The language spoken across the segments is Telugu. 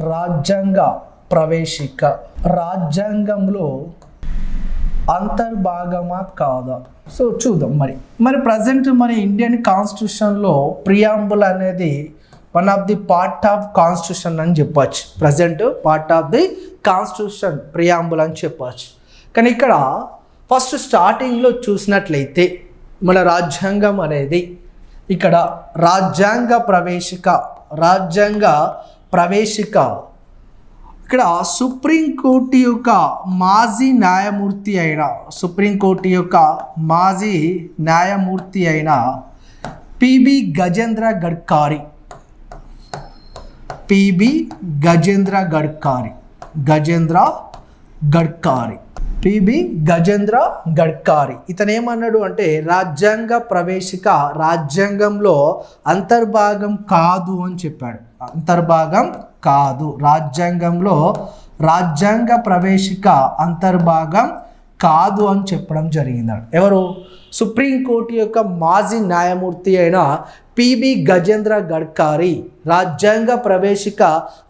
రాజ్యాంగ ప్రవేశిక రాజ్యాంగంలో అంతర్భాగమా కాదా? సో చూద్దాం. మరి ప్రజెంట్ మన ఇండియన్ కాన్స్టిట్యూషన్లో ప్రియాంబుల్ అనేది one of the part of constitution అని చెప్పచ్చు. Present part of the constitution preamble అని చెప్పచ్చు. కానీ ఇక్కడ ఫస్ట్ స్టార్టింగ్లో చూసినట్లయితే మన రాజ్యాంగం అనేది ఇక్కడ రాజ్యాంగ ప్రవేశిక ఇక్కడ సుప్రీంకోర్టు యొక్క మాజీ న్యాయమూర్తి అయిన పిబి గజేంద్ర గడ్కారీ ఇతను ఏమన్నాడు అంటే రాజ్యాంగ ప్రవేశిక రాజ్యాంగంలో అంతర్భాగం కాదు అని చెప్పాడు. అంతర్భాగం కాదు, రాజ్యాంగంలో రాజ్యాంగ ప్రవేశిక అంతర్భాగం కాదు అని చెప్పడం జరిగింది. ఎవరు? సుప్రీంకోర్టు యొక్క మాజీ న్యాయమూర్తి అయిన పిబి గజేంద్ర గడ్కారీ రాజ్యాంగ ప్రవేశిక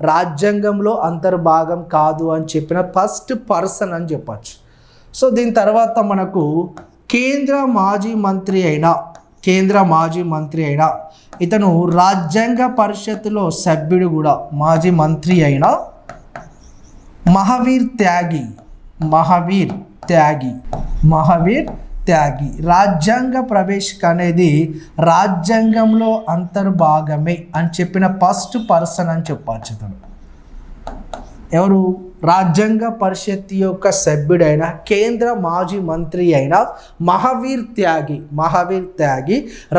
రాజ్యాంగంలో అంతర్భాగం కాదు అని చెప్పిన ఫస్ట్ పర్సన్ అని చెప్పచ్చు. సో దీని తర్వాత మనకు కేంద్ర మాజీ మంత్రి అయిన ఇతను రాజ్యాంగ పరిషత్తులో సభ్యుడు కూడా, మాజీ మంత్రి అయిన మహావీర్ త్యాగి రాజ్యాంగ ప్రవేశిక అనేది రాజ్యాంగంలో అంతర్భాగమే అని చెప్పిన ఫస్ట్ పర్సన్ అని చెప్పచ్చు. ఇతను ఎవరు? రాజ్యాంగ పరిషత్ యొక్క సభ్యుడైన కేంద్ర మాజీ మంత్రి అయిన మహావీర్ త్యాగి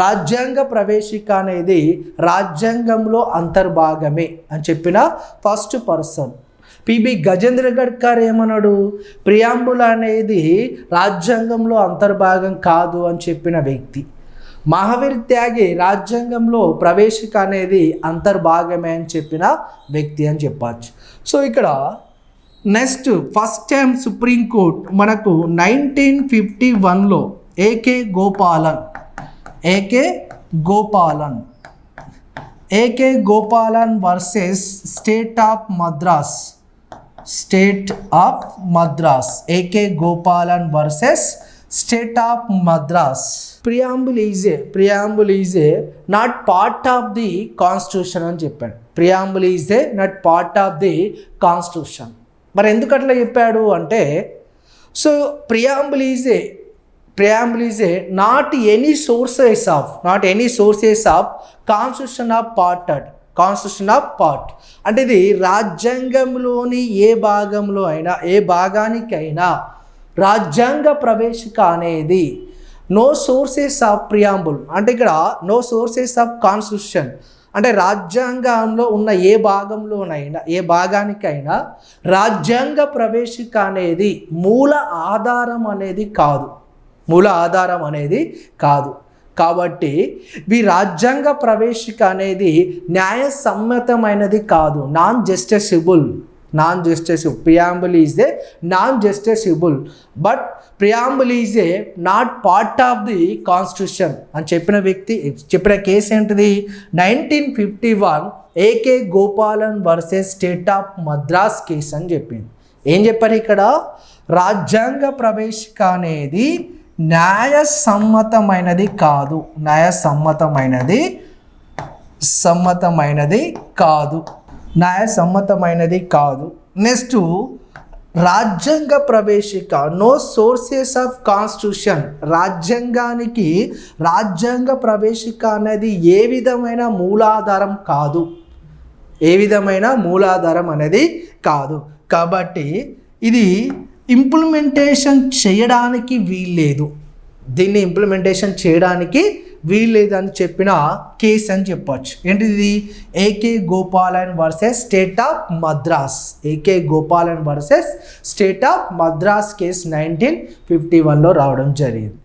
రాజ్యాంగ ప్రవేశిక అనేది రాజ్యాంగంలో అంతర్భాగమే అని చెప్పిన first person. P B Gajendragadkar ఏమన్నాడు? ప్రియాంబుల్ అనేది రాజ్యాంగంలో అంతర్భాగం కాదు అని చెప్పిన వ్యక్తి. మహావీర్ త్యాగి రాజ్యాంగంలో ప్రవేశిక అనేది అంతర్భాగమే అని చెప్పిన వ్యక్తి అని చెప్పచ్చు. సో ఇక్కడ నెక్స్ట్ ఫస్ట్ టైం సుప్రీంకోర్టు మనకు 1951లో AK Gopalan versus state of Madras preamble is a not part of the constitution అని చెప్పాడు. Preamble is a not part of the constitution. మరి ఎందుకు అట్లా చెప్పాడు అంటే, so preamble is a not any sources of constitution of part అంటే ఇది రాజ్యాంగంలోని ఏ భాగానికైనా రాజ్యాంగ ప్రవేశిక అనేది నో సోర్సెస్ ఆఫ్ ప్రియాంబుల్ అంటే ఇక్కడ నో సోర్సెస్ ఆఫ్ కాన్స్టిట్యూషన్ అంటే రాజ్యాంగంలో ఉన్న ఏ భాగానికైనా రాజ్యాంగ ప్రవేశిక అనేది మూల ఆధారం అనేది కాదు. కాబట్టి ఈ రాజ్యాంగ ప్రవేశిక అనేది న్యాయసమ్మతమైనది కాదు, non justiciable. Preamble is a non justiciable but preamble is a not part of the constitution అని చెప్పిన కేసు ఏంటిది? 1951 AK Gopalan versus state of Madras case అని చెప్పింది. ఏం చెప్పారు ఇక్కడ? రాజ్యాంగ ప్రవేశిక అనేది న్యాయసమ్మతమైనది కాదు. నెక్స్ట్ రాజ్యాంగ ప్రవేశిక నో సోర్సెస్ ఆఫ్ కాన్స్టిట్యూషన్ రాజ్యాంగానికి రాజ్యాంగ ప్రవేశిక అనేది ఏ విధమైన మూలాధారం అనేది కాదు. కాబట్టి ఇది ఇంప్లిమెంటేషన్ చేయడానికి వీల్లేదు అని చెప్పిన కేసు అని చెప్పచ్చు. ఏంటిది? AK Gopalan versus state of Madras case 1951లో రావడం జరిగింది.